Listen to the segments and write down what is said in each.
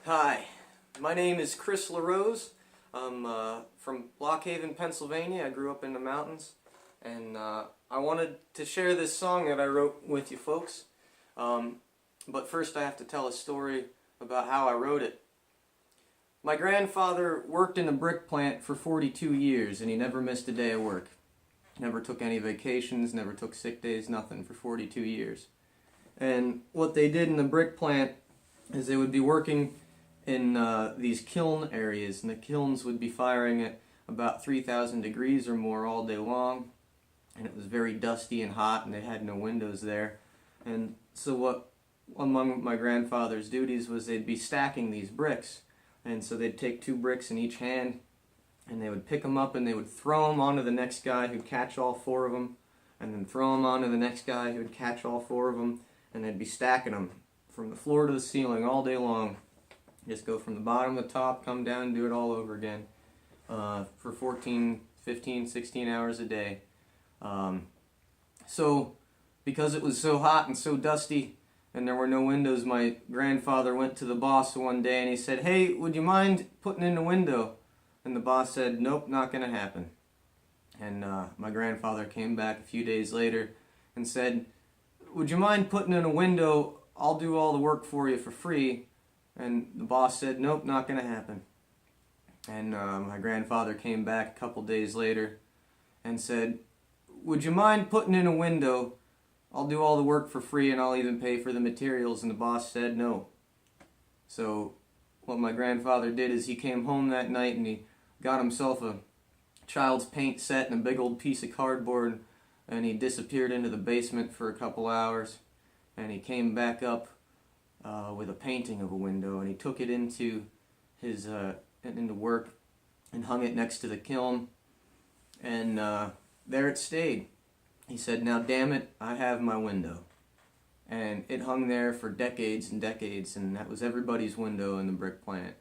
Hi, my name is LaRose. I'm from Blockhaven, Pennsylvania. I grew up in the mountains, and I wanted to share this song that I wrote with you folks. But first I have to tell a story about how I wrote it. My grandfather worked in a brick plant for 42 years, and he never missed a day of work. Never took any vacations, never took sick days, nothing for 42 years. And what they did in the brick plant is they would be working in these kiln areas, and the kilns would be firing at about 3,000 degrees or more all day long, and it was very dusty and hot, and they had no windows there. And so what among my grandfather's duties was they'd be stacking these bricks, and so they'd take 2 bricks in each hand, and they would pick them up and they would throw them onto the next guy who'd catch all 4 of them, and then throw them onto the next guy who'd catch all 4 of them, and they'd be stacking them from the floor to the ceiling all day long. Just go from the bottom to the top, come down and do it all over again for 14, 15, 16 hours a day. So because it was so hot and so dusty and there were no windows, my grandfather went to the boss one day and he said, "Hey, would you mind putting in a window?" And the boss said, "Nope, not going to happen." And my grandfather came back a few days later and said, "Would you mind putting in a window? I'll do all the work for you for free." And the boss said, "Nope, not going to happen." And my grandfather came back a couple days later and said, "Would you mind putting in a window? I'll do all the work for free and I'll even pay for the materials." And the boss said no. So what my grandfather did is he came home that night and he got himself a child's paint set and a big old piece of cardboard, and he disappeared into the basement for a couple hours, and he came back up with a painting of a window, and he took it into his into work and hung it next to the kiln, and there it stayed. He said, "Now damn it, I have my window." And it hung there for decades and decades, and that was everybody's window in the brick plant.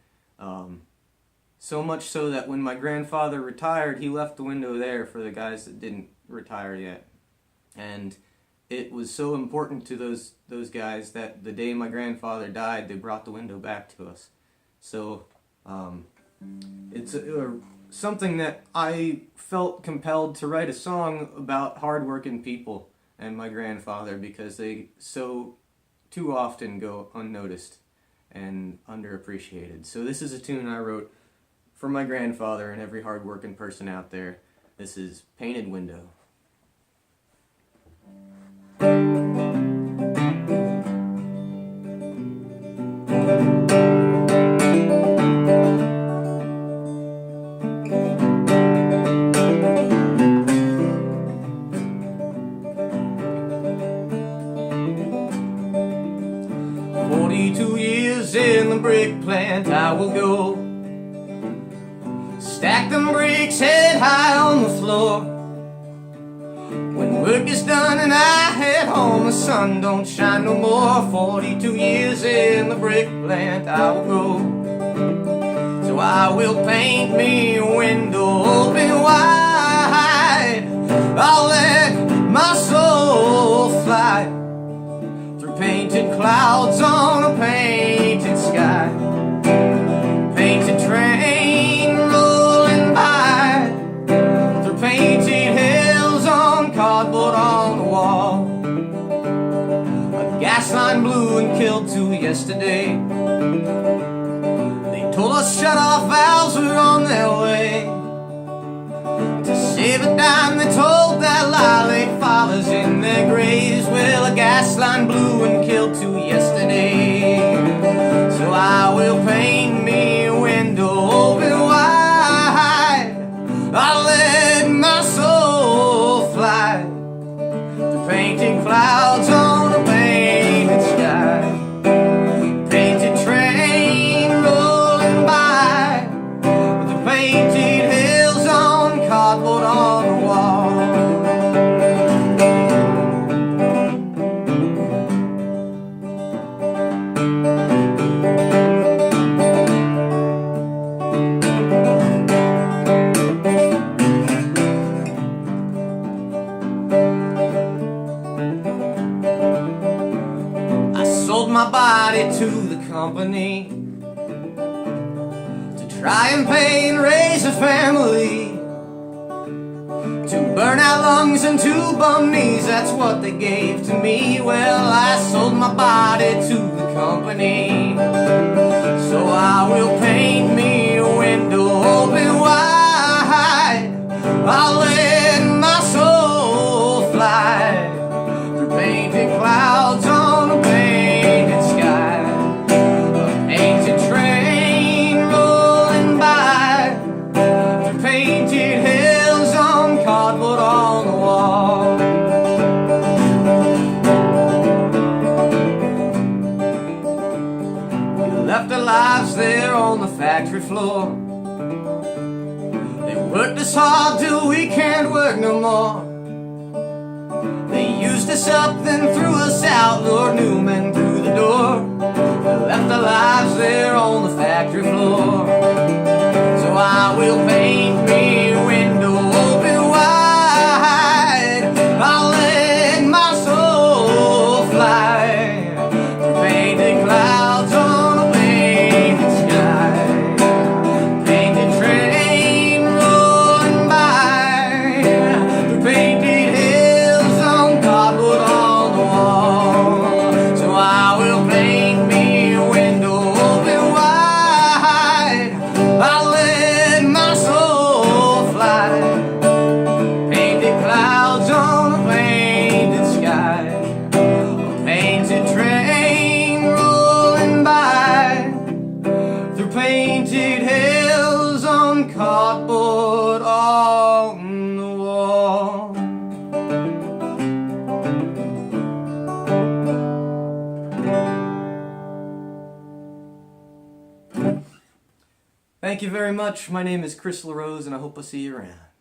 So much so that when my grandfather retired, he left the window there for the guys that didn't retire yet. And it was so important to those guys that the day my grandfather died, they brought the window back to us. So it's something that I felt compelled to write a song about hardworking people and my grandfather, because they so too often go unnoticed and underappreciated. So this is a tune I wrote for my grandfather and every hardworking person out there. This is Painted Window. 42 years in the brick plant I will go, stack them bricks head high on the floor. When work is done and I head home, the sun don't shine no more. 42 years in the brick plant I will go. So I will paint me a window open wide. I'll let my soul fly through painted clouds on a painted sky. Painted train rolling by through painted hills on cardboard on the wall. A gas line blew and killed 2 yesterday. They told us shut-off valves were on their way. To save a dime they told that lie, laid fathers in their graves. Well, a gas line blew and killed 2 yesterday. So I will paint me a window open wide. I'll let my soul fly through painted clouds on a painted sky. Painted train rolling by with the painted hills on cardboard on the wall. I sold my body to the company try and pay and raise a family. Two burnout lungs and two bum knees, that's what they gave to me. Well, I sold my body to the company. So I will paint me a window open wide. I'll let my soul fly through painted clouds on a painted sky. A painted train rolling by through painted hills on cardboard on the wall. We left our lives there on the factory floor. They worked us hard till we can't work no more. They used us up, then threw us out, lured new men through the door. We left our lives there on the factory floor. So I will paint me a window open wide. I'll let my soul fly through painted clouds on a painted sky. Painted train rolling by through painted hills on cardboard on the wall. So I will paint me a window open wide. I'll let my soul fly. Painted clouds on a painted sky. A painted train rolling by through painted hills on cardboard on the wall. Thank you very much. My name is Chris LaRose, and I hope I'll see you around.